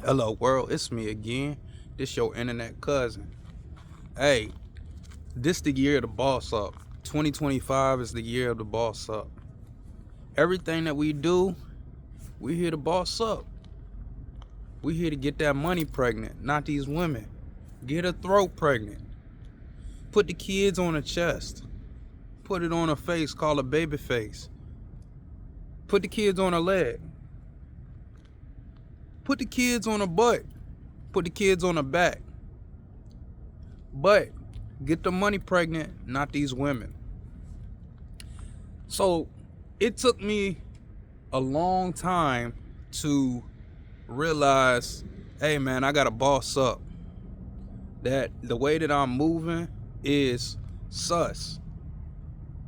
Hello world, it's me again. This your internet cousin. Hey, this the year of the boss up. 2025 is the year of the boss up. Everything that we do, we here to boss up. We here to get that money pregnant, not these women. Get her throat pregnant. Put the kids on her chest. Put it on her face, call her baby face. Put the kids on her leg. Put the kids on her butt. Put the kids on her back. But get the money pregnant, not these women. So it took me a long time to realize, hey man, I gotta boss up. That the way that I'm moving is sus.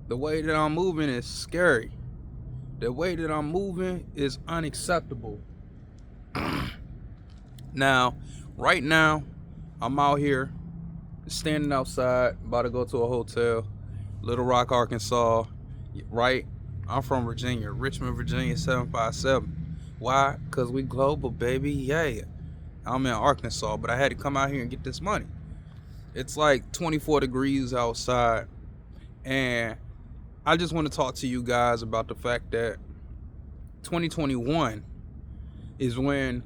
The way that I'm moving is scary. The way that I'm moving is unacceptable. Now, right now, I'm out here standing outside, about to go to a hotel, Little Rock, Arkansas. Right? I'm from Virginia, Richmond, Virginia, 757. Why? Because we global, baby. Yeah. I'm in Arkansas, but I had to come out here and get this money. It's like 24 degrees outside, and I just want to talk to you guys about the fact that 2021 is when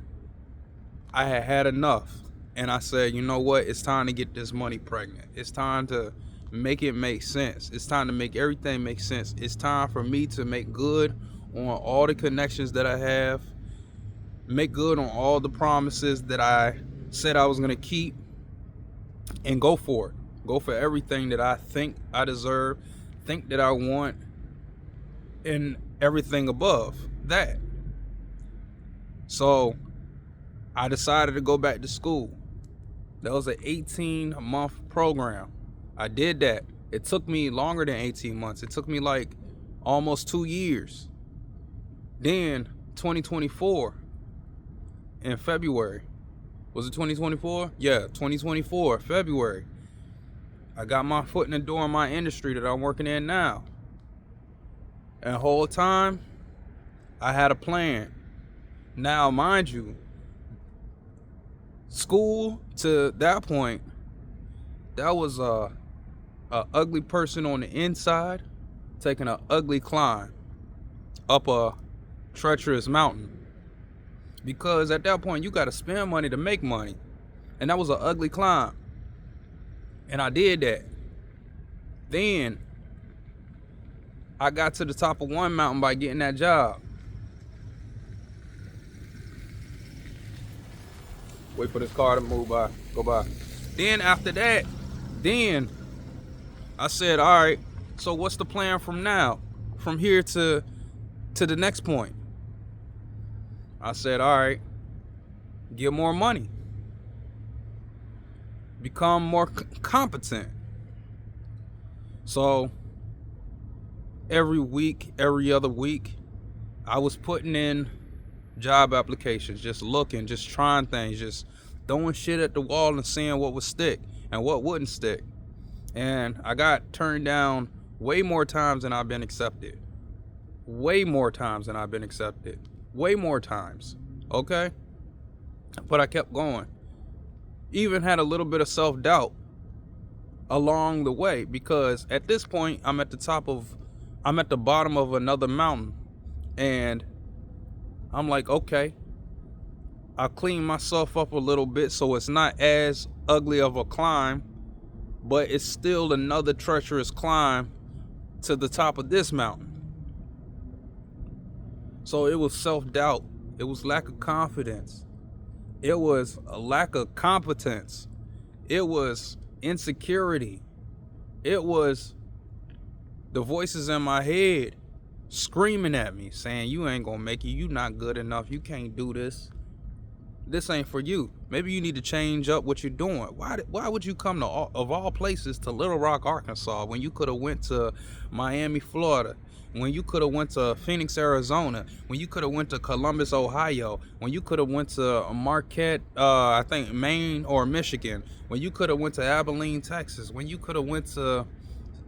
I had enough, and I said, you know what, it's time to get this money pregnant. It's time to make it make sense. It's time to make everything make sense. It's time for me to make good on all the connections that I have, make good on all the promises that I said I was going to keep, and go for it. Go for everything that I think I deserve, think that I want, and everything above that. So I decided to go back to school. That was an 18-month program. I did that. It took me longer than 18 months. It took me like almost 2 years. Then 2024 in February. Was it 2024? Yeah, 2024, February. I got my foot in the door in my industry that I'm working in now. And the whole time, I had a plan. Now, mind you, school to that point, that was a ugly person on the inside taking an ugly climb up a treacherous mountain. Because at that point, you got to spend money to make money. And that was an ugly climb. And I did that. Then I got to the top of one mountain by getting that job. Wait for this car to move by, go by. Then after that, then I said, all right, so what's the plan from now? From here to the next point? I said, all right, get more money. Become more competent. So every week, every other week, I was putting in job applications, just looking, just trying things, just throwing shit at the wall and seeing what would stick and what wouldn't stick. And I got turned down way more times than I've been accepted. Way more times than I've been accepted. Way more times. Okay? But I kept going. Even had a little bit of self-doubt along the way, because at this point I'm at the bottom of another mountain, and I'm like, okay, I'll clean myself up a little bit so it's not as ugly of a climb, but it's still another treacherous climb to the top of this mountain. So it was self-doubt. It was lack of confidence. It was a lack of competence. It was insecurity. It was the voices in my head screaming at me, saying, you ain't gonna make it. You not good enough. You can't do this. This ain't for you. Maybe you need to change up what you're doing. Why would you come to, of all places, to Little Rock, Arkansas, when you could have went to Miami, Florida, when you could have went to Phoenix, Arizona, when you could have went to Columbus, Ohio, when you could have went to Marquette, I think Maine or Michigan, when you could have went to Abilene, Texas, when you could have went to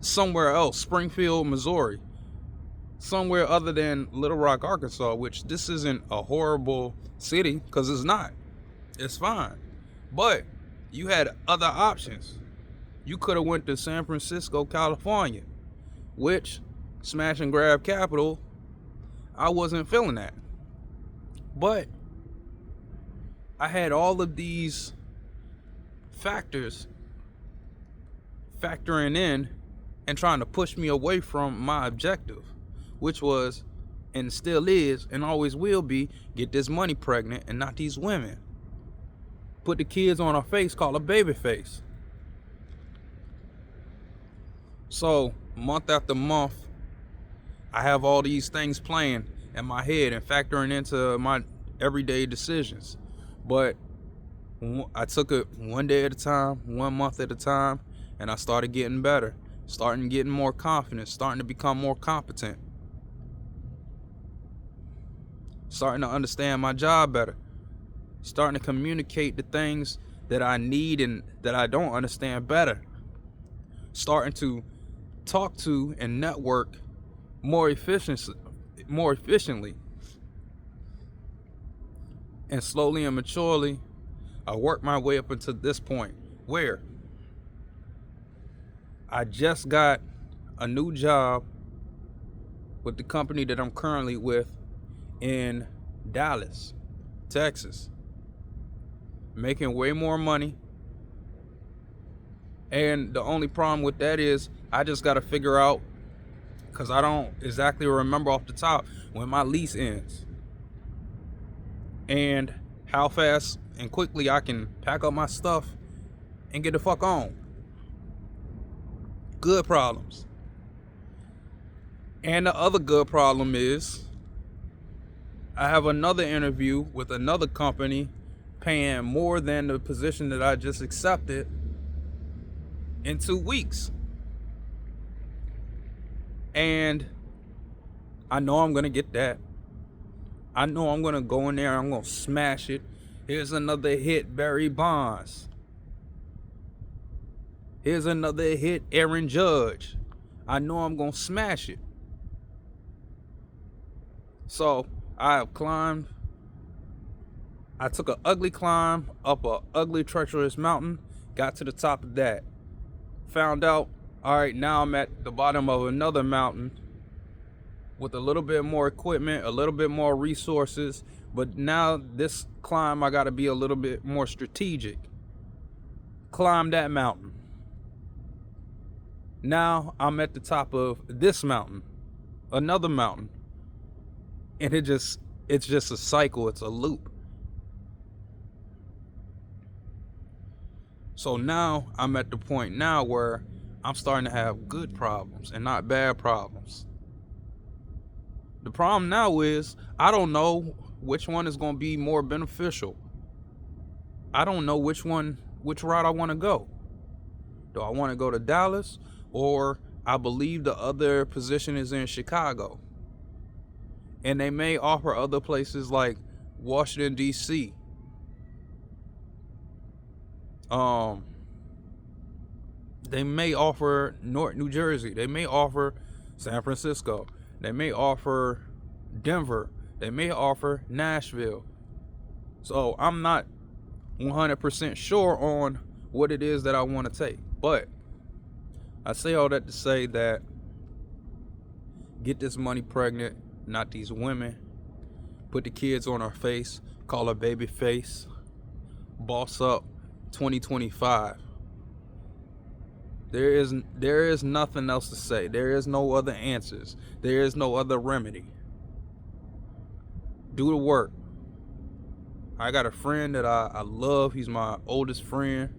somewhere else, Springfield, Missouri, somewhere other than Little Rock, Arkansas, which this isn't a horrible city, because it's not. It's fine. But you had other options. You could have went to San Francisco, California, which smash and grab capital, I wasn't feeling that. But I had all of these factors factoring in and trying to push me away from my objective, which was, and still is, and always will be, get this money pregnant and not these women. Put the kids on her face, call her baby face. So month after month, I have all these things playing in my head and factoring into my everyday decisions. But I took it one day at a time, 1 month at a time, and I started getting better, starting getting more confident, starting to become more competent, starting to understand my job better, starting to communicate the things that I need and that I don't understand better, starting to talk to and network more efficiently, and slowly and maturely, I worked my way up until this point where I just got a new job with the company that I'm currently with in Dallas, Texas, making way more money. And the only problem with that is I just got to figure out, because I don't exactly remember off the top, when my lease ends and how fast and quickly I can pack up my stuff and get the fuck on. Good problems. And the other good problem is I have another interview with another company paying more than the position that I just accepted in 2 weeks. And I know I'm going to get that. I know I'm going to go in there, I'm going to smash it. Here's another hit, Barry Bonds. Here's another hit, Aaron Judge. I know I'm going to smash it. So I have climbed. I took an ugly climb up an ugly, treacherous mountain, got to the top of that. Found out, all right, now I'm at the bottom of another mountain with a little bit more equipment, a little bit more resources. But now this climb, I got to be a little bit more strategic. Climb that mountain. Now I'm at the top of this mountain, another mountain. And it's just a cycle, it's a loop. So now I'm at the point now where I'm starting to have good problems and not bad problems. The problem now is I don't know which one is going to be more beneficial. I don't know which route I want to go. Do I want to go to Dallas, or I believe the other position is in Chicago? And they may offer other places like Washington, D.C. They may offer North New Jersey. They may offer San Francisco. They may offer Denver. They may offer Nashville. So I'm not 100% sure on what it is that I want to take. But I say all that to say that get this money pregnant, not these women. Put the kids on her face, call her baby face. Boss up 2025. There is nothing else to say. There is no other answers. There is no other remedy. Do the work. I got a friend that I love. He's my oldest friend.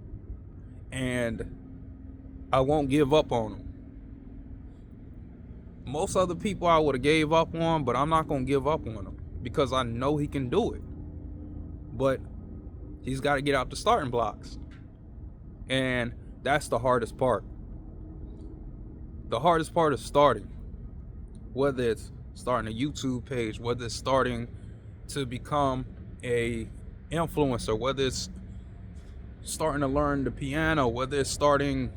And I won't give up on him. Most other people I would have gave up on, but I'm not going to give up on him because I know he can do it. But he's got to get out the starting blocks. And that's the hardest part. The hardest part is starting. Whether it's starting a YouTube page, whether it's starting to become a influencer, whether it's starting to learn the piano, whether it's starting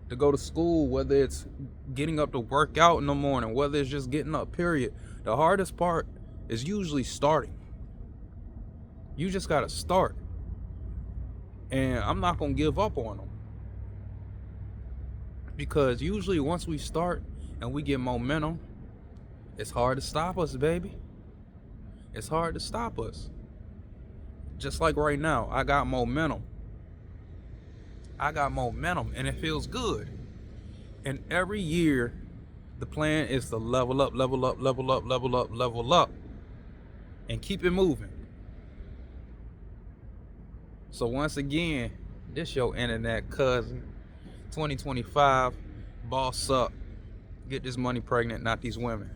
to go to school, whether it's getting up to work out in the morning, whether it's just getting up, period. The hardest part is usually starting. You just got to start. And I'm not gonna give up on them, because usually once we start and we get momentum, it's hard to stop us, baby. It's hard to stop us. Just like right now, I got momentum. And it feels good. And every year, the plan is to level up, level up, level up, level up, level up, and keep it moving. So once again, this your internet cousin, 2025, boss up, get this money pregnant, not these women.